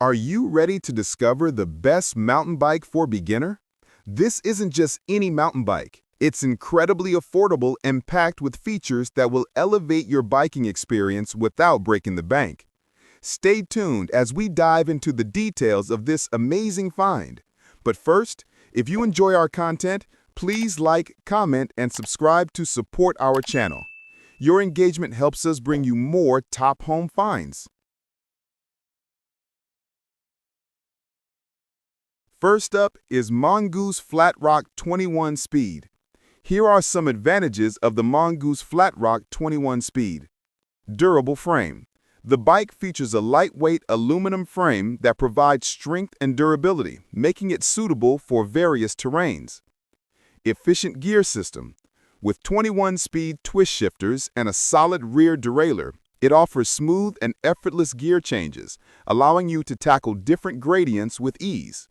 Are you ready to discover the best mountain bike for beginner? This isn't just any mountain bike. It's incredibly affordable and packed with features that will elevate your biking experience without breaking the bank. Stay tuned as we dive into the details of this amazing find. But first, if you enjoy our content, please like, comment, and subscribe to support our channel. Your engagement helps us bring you more top home finds. First up is Mongoose Flatrock 21 Speed. Here are some advantages of the Mongoose Flatrock 21 Speed. Durable frame. The bike features a lightweight aluminum frame that provides strength and durability, making it suitable for various terrains. Efficient gear system. With 21-speed twist shifters and a solid rear derailleur, it offers smooth and effortless gear changes, allowing you to tackle different gradients with ease.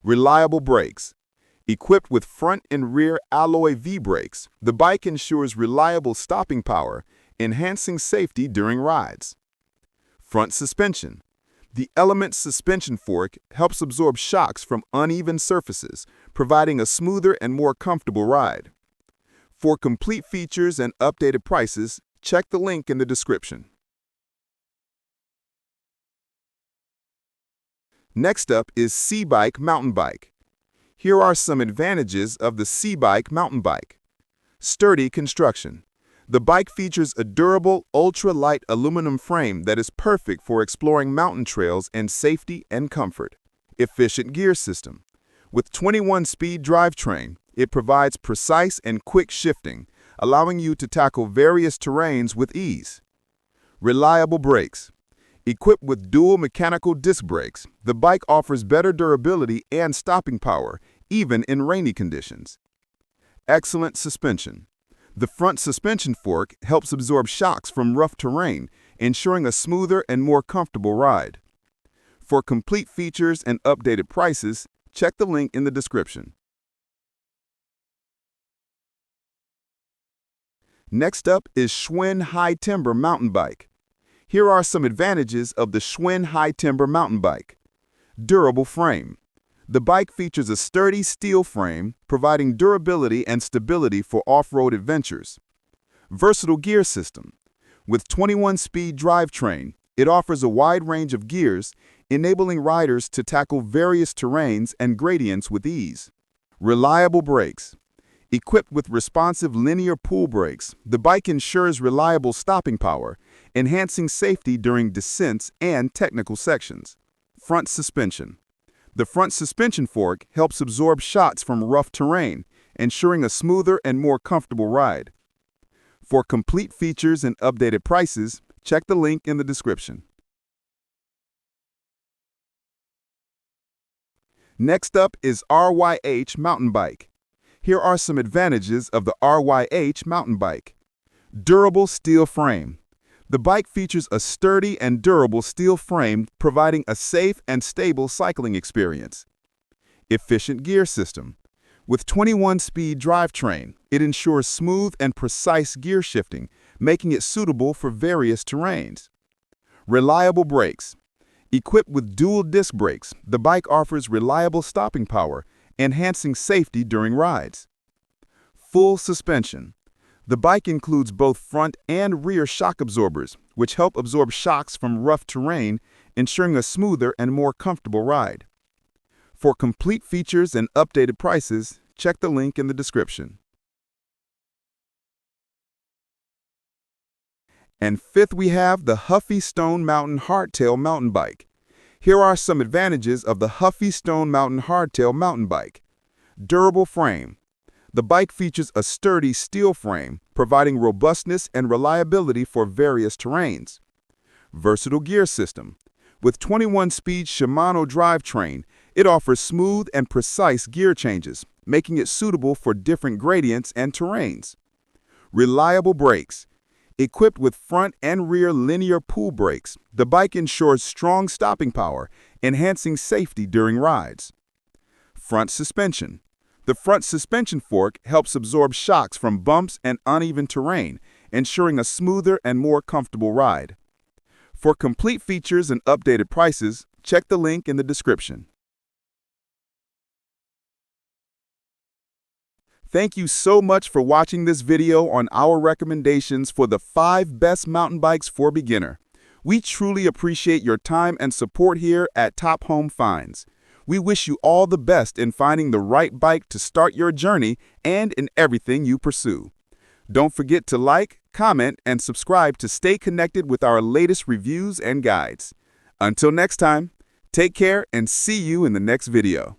Reliable brakes. Equipped with front and rear alloy V-brakes, the bike ensures reliable stopping power, enhancing safety during rides. Front suspension. The Element suspension fork helps absorb shocks from uneven surfaces, providing a smoother and more comfortable ride. For complete features and updated prices, check the link in the description. Next up is CYBIC Mountain Bike. Here are some advantages of the CYBIC mountain bike. Sturdy construction. The bike features a durable, ultra-light aluminum frame that is perfect for exploring mountain trails in safety and comfort. Efficient gear system. With 21-speed drivetrain, it provides precise and quick shifting, allowing you to tackle various terrains with ease. Reliable brakes. Equipped with dual mechanical disc brakes, the bike offers better durability and stopping power, even in rainy conditions. Excellent suspension. The front suspension fork helps absorb shocks from rough terrain, ensuring a smoother and more comfortable ride. For complete features and updated prices, check the link in the description. Next up is Schwinn High Timber Mountain Bike. Here are some advantages of the Schwinn High Timber Mountain Bike. Durable frame. The bike features a sturdy steel frame, providing durability and stability for off-road adventures. Versatile gear system. With 21-speed drivetrain, it offers a wide range of gears, enabling riders to tackle various terrains and gradients with ease. Reliable brakes. Equipped with responsive linear pull brakes, the bike ensures reliable stopping power, enhancing safety during descents and technical sections. Front suspension. The front suspension fork helps absorb shocks from rough terrain, ensuring a smoother and more comfortable ride. For complete features and updated prices, check the link in the description. Next up is RYH Mountain Bike. Here are some advantages of the RYH Mountain Bike. Durable steel frame. The bike features a sturdy and durable steel frame, providing a safe and stable cycling experience. Efficient gear system. With 21-speed drivetrain, it ensures smooth and precise gear shifting, making it suitable for various terrains. Reliable brakes. Equipped with dual disc brakes, the bike offers reliable stopping power, enhancing safety during rides. Full suspension. The bike includes both front and rear shock absorbers, which help absorb shocks from rough terrain, ensuring a smoother and more comfortable ride. For complete features and updated prices, check the link in the description. And fifth, we have the Huffy Stone Mountain Hardtail Mountain Bike. Here are some advantages of the Huffy Stone Mountain Hardtail Mountain Bike. Durable frame. The bike features a sturdy steel frame, providing robustness and reliability for various terrains. Versatile gear system. With 21-speed Shimano drivetrain, it offers smooth and precise gear changes, making it suitable for different gradients and terrains. Reliable brakes. Equipped with front and rear linear pull brakes, the bike ensures strong stopping power, enhancing safety during rides. Front suspension. The front suspension fork helps absorb shocks from bumps and uneven terrain, ensuring a smoother and more comfortable ride. For complete features and updated prices, check the link in the description. Thank you so much for watching this video on our recommendations for the 5 best mountain bikes for beginner. We truly appreciate your time and support here at Top Home Finds. We wish you all the best in finding the right bike to start your journey and in everything you pursue. Don't forget to like, comment, and subscribe to stay connected with our latest reviews and guides. Until next time, take care and see you in the next video.